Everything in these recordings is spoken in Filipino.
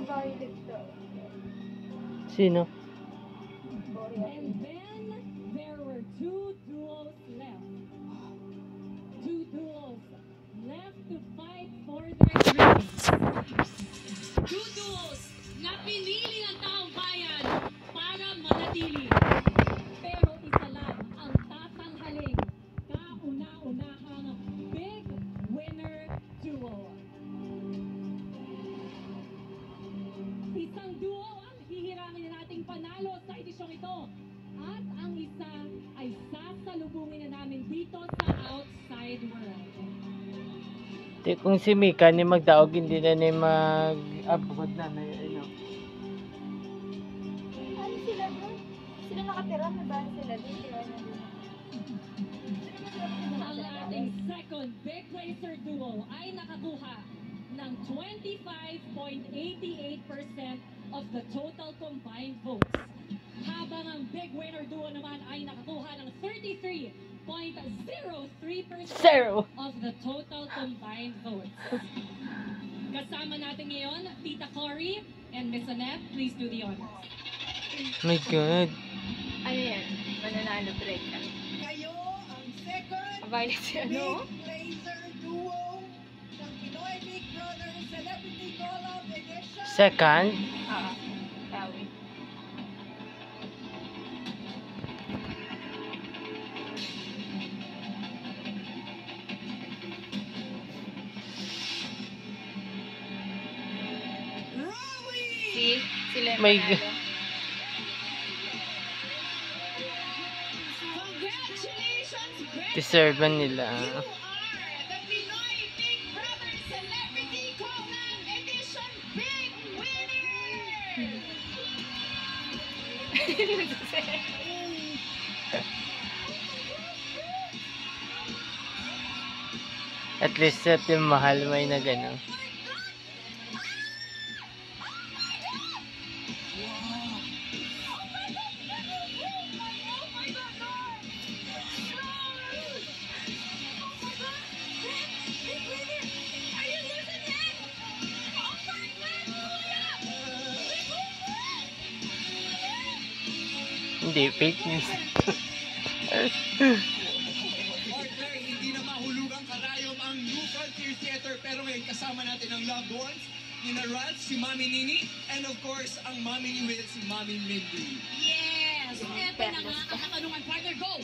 Naka-violet ka. Sino? And then there were two duels left. Two duels left to fight for their dreams. Two duels na pinili ng taong bayan para manatili. Pero isa lang ang tatanghaling kauna-unahang big winner duo. Isang duo ang hihirangin na nating panalo sa edisyong ito. At ang isa ay sasalubungin na namin dito sa outside world. Di, kung si Mika ni magdaog, hindi na ni mag-abroad na na ano. Ano sila doon? Sila nakatira? May bahay sila doon? Tira na doon. Ang ating second big placer duo ay nakakuha ng 25.88% of the total combined votes. Habang ang big winner duo naman ay nakakuha ng 33.03% Zero! of the total combined votes. Kasama natin ngayon, Tita Cory and Miss Annette. Please do the honors. My God. Ano yan? Mananalo break ka. Kayo ang second Violet si ano? Big Blazer Duo ng Pinoy Big Brother Celebrity Collab Edition. Second? Oo. Tawi. Rowie! See? Sila yung My manalo. Congratulations, Greg! Deserve nila. You are the Pinoy Big Brother Celebrity Collab Edition Big Winner! At least at yung mahal may na gano'n. Hindi, fake news. Partner, hindi na mahulugang karayom ang New Frontier Theater, pero ngayon kasama natin ang loved ones ni Ralph, si Mami Nini, and of course, ang Mami ni Will, si Mami Mindy. Yes! Eto na nga ang katanungan, partner. Go!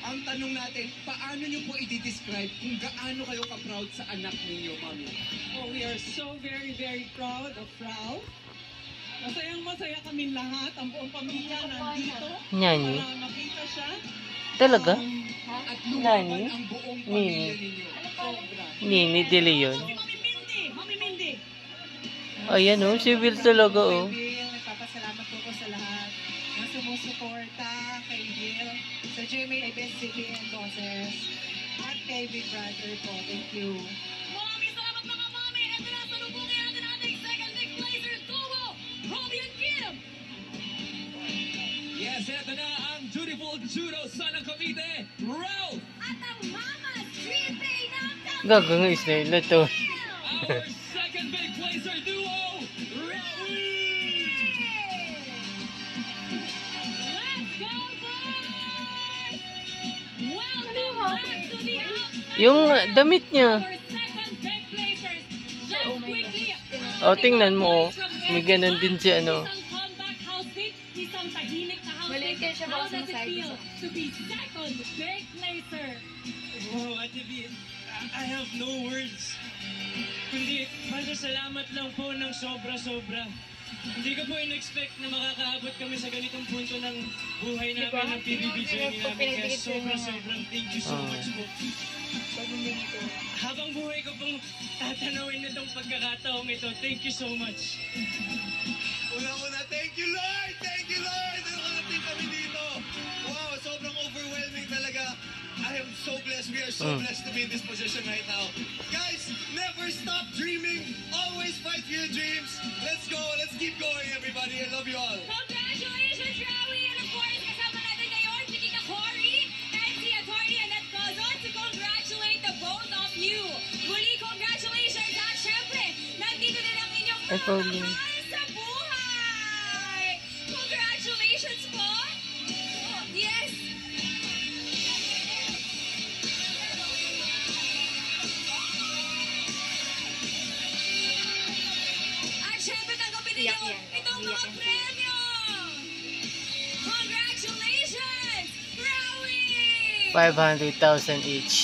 Ang tanong natin, paano nyo po i-describe kung gaano kayo ka-proud sa anak ninyo, Mami? Oh, we are so very, very proud of Ralph. Masayang-masaya kaming lahat. Ang buong pamilya nandito Nyani? para makita siya. Talaga? At Nani? lumaban ang buong pamilya Nini? ninyo. Sobra. Nini De Leon. Mami Mindy! Mami Mindy! Ayan o, si Will talaga o. Will, nagpapasalamat po ko sa lahat na sumusuporta kay Will, sa GMA Ibensiki and Bosses, at kay Big Brother po. Thank you. Maraming salamat mga mami! Ito na salubungin natin ating second big placer duo, Robbie and Kim! Yes, eto na ang dutiful judo son ng Cavite, Ralph! At ang Mama Street Day ng Gagang is na ilo to. Our second big placer duo, Rowie! Let's go, boys! Welcome back to the outside. Yung damit niya. Our second big placers. Just quickly. O, tingnan mo o. May ganun din si ano. Isang comeback housemate, isang tahimik na housemate. Maliit kayo siya, How baka does it sumaside feel isa. to be second big placer? Wow, Ate B, I have no words. Kundi, pasasalamat lang po ng sobra-sobra. Hindi ko po in-expect na makakaabot kami sa ganitong punto ng buhay namin Diba? ng PBB journey namin. Kaya Pinagdikit ko yung mga- sobra-sobrang thank you so much po. Habang buhay ko pong tatanawin na itong pagkakataong ito, thank you so much. Una-una, thank you Lord! Thank you Lord! Nakarating kami dito. Wow, sobrang overwhelming talaga. I am so blessed. We are so blessed to be in this position right now. Guys, never stop dreaming. Always fight for your dreams. Let's go. Let's keep going, everybody. I love you all. Congratulations, Rowie! And of course, kasama natin ngayon si Tita Cory and si Atty. Annette Cozon to congratulate the both of you. Muli, congratulations! At syempre, nandito din ang inyong Ay, Pauline. mahal sa Iiyak yan. premyo! Congratulations, Rawi! 500,000 each.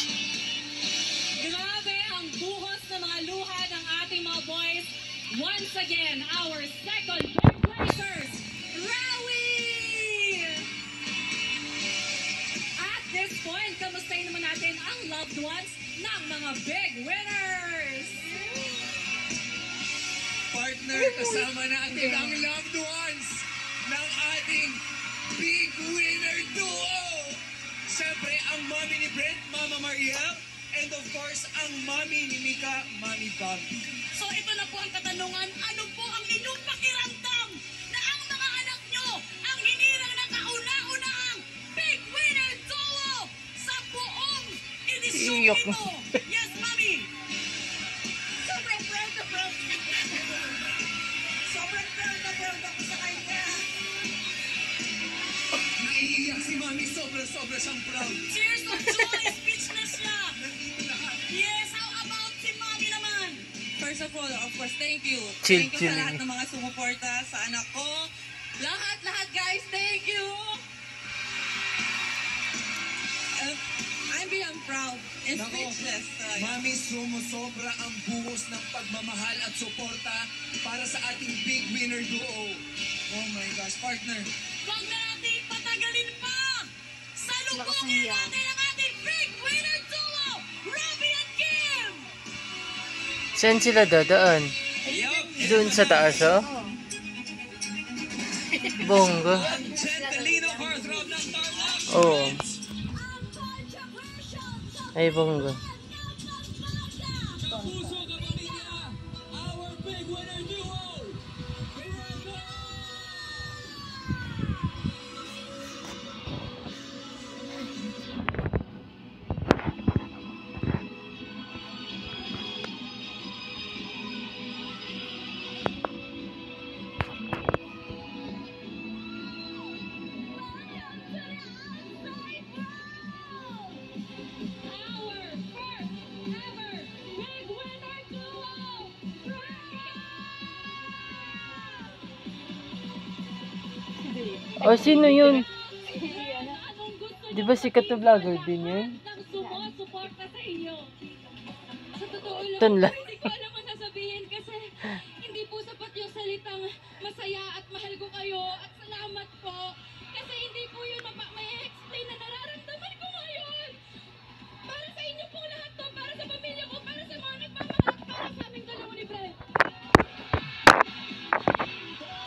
Grabe ang buhos ng mga luha ng ating mga boys. Once again, our second big placers, Rawi! At this point, kamustahin naman natin ang loved ones ng mga big winners. Partner, kasama natin ang loved ones ng ating big winner duo. Siyempre, ang mommy ni Brent, Mama Mariel, and of course, ang mommy ni Mika, Mami Bobby. So ito na po ang katanungan, ano po ang inyong pakiramdam na ang mga anak nyo ang hinirang na kauna-unahang big winner duo sa buong edisyon Iyak ito? Yes, Mami! Sobrang proud na proud. Sobrang proud na proud ako sa kanya. Naiiyak si Mami, sobra-sobra siyang proud. Tears of joy, speechless siya! Nandito lahat. Yes, how about si Mami naman? First of all, of course, thank you. Chill, Thank you chill sa lahat lang. ng mga sumuporta sa anak ko. Lahat, guys, thank you. I'm beyond proud and Nako, speechless. Mami, sumusobra ang buhos ng pagmamahal at suporta para sa ating big winner duo. Oh my gosh, partner. Huwag na natin patagalin pa! Lakas ng Salubungin hiya. natin ang ating big winner duo, Robbie at Kim! Saan sila dadaan? Doon sa taas, oh? Oo. Bongga. Ang Gentilino heartthrob ng Tarlac. Oo. Ay, bongga. Puso ka pamilya, our big winner duo, Brenda! Oh, sino yun? Si ano? Di ba sikat na vlogger din yun? Sumusuporta sa inyo. Sa totoo lang, Tunla. hindi ko alam ang sasabihin kasi hindi po sapat yung salitang masaya at mahal ko kayo at salamat po. Kasi hindi po yun may explain na nararamdaman ko ngayon. Para sa inyo po lahat to, para sa pamilya ko, para sa mga nagmamahal, para sa aming dalawa ni Brent.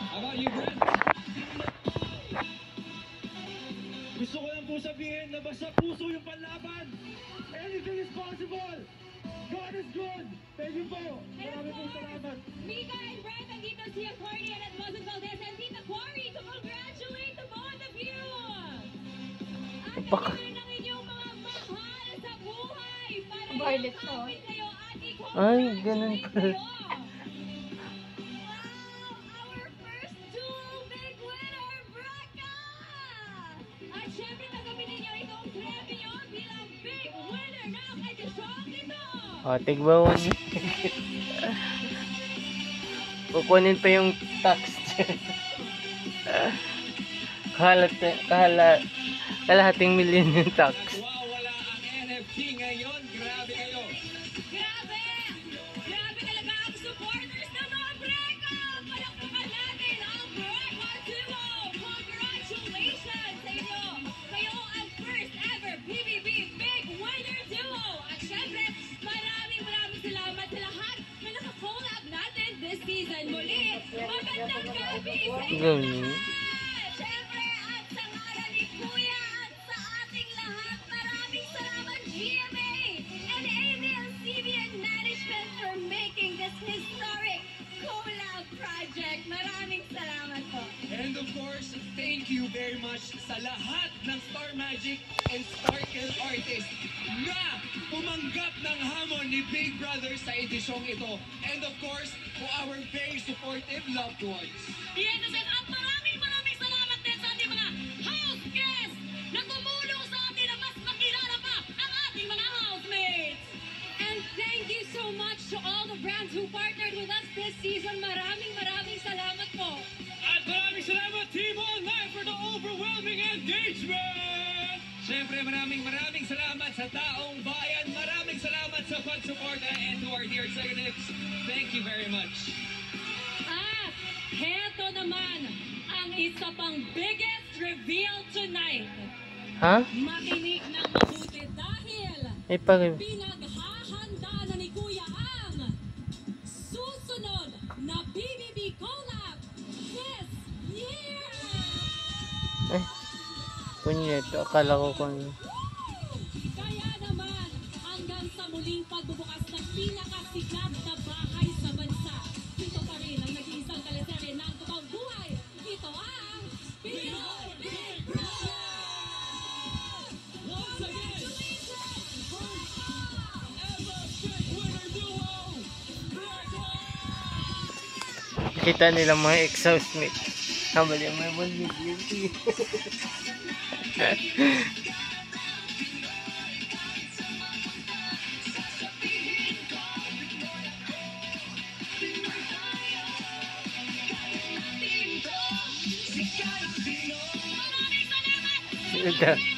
How about you, Brent? Gusto ko lang po sabihin na basta puso yung panlaban. Anything is possible. God is good. Thank you po. Maraming po salamat. Mika and Brent, andito si Accordion at Moses Valdez and Tita Quarry to congratulate the both of you! At Baka. ito ng inyong mga mahal sa buhay para Violet, oh. yakapin kayo at Ay, ganun i-congratulate pala. kayo. Wow! Our first dual big winner, Braca! At syempre, tanggapin ninyo itong premyo bilang big winner ng edisyon nito! O, tigbawan. Kukunin pa yung tax. Kalahating milyon yung tax. Nagwawala ang NFT ngayon. Grabe kayo. Grabe! Grabe talaga ang supporters ng mga Breca! Palakpakan natin ang Breca Duo! Congratulations sa inyo! Kayo ang first ever PBB Big Winner Duo! At syempre, maraming salamat sa lahat na naka-collab natin this season. Muli, magandang gabi sa inyo Ganun. lahat! Syempre, at sa ngalan ni Kuya at sa ating lahat, maraming salamat GMA and ABS-CBN Management for making this historic collab project. Maraming salamat po. And of course, thank you very much sa lahat ng Star Magic and Sparkle artists na tumanggap ng hamon ni Big Brother sa edisyong ito. And of course, to our very supportive loved ones. Yes, at maraming salamat din sa ating mga house guests na tumulong sa atin na mas makilala pa ang ating mga housemates. And thank you so much to all the brands who partnered with us this season. Maraming salamat po. salamat Team Online for the overwhelming engagement! Siyempre, maraming salamat sa taong bayan. Maraming salamat sa pagsuporta and to our dear executives. Thank you very much. At heto naman ang isa pang biggest reveal tonight. Ha? Makinig ng mabuti dahil Ay, pag... pinaghahanda na ni Kuya ang susunod na BBB collab this year! Ay, punyeto. Akala ko kung... Kaya naman, hanggang sa muling pagbubukas ng pinakasikat na bahay sa bansa, ito pa rin ang nag-iisang teleserye ng totoong buhay. Ito ang Pinoy Big Brother! Once again, first ever big winner duo, Breka! Kita nila mga exhaust mate. Habali may 1 million. Ito.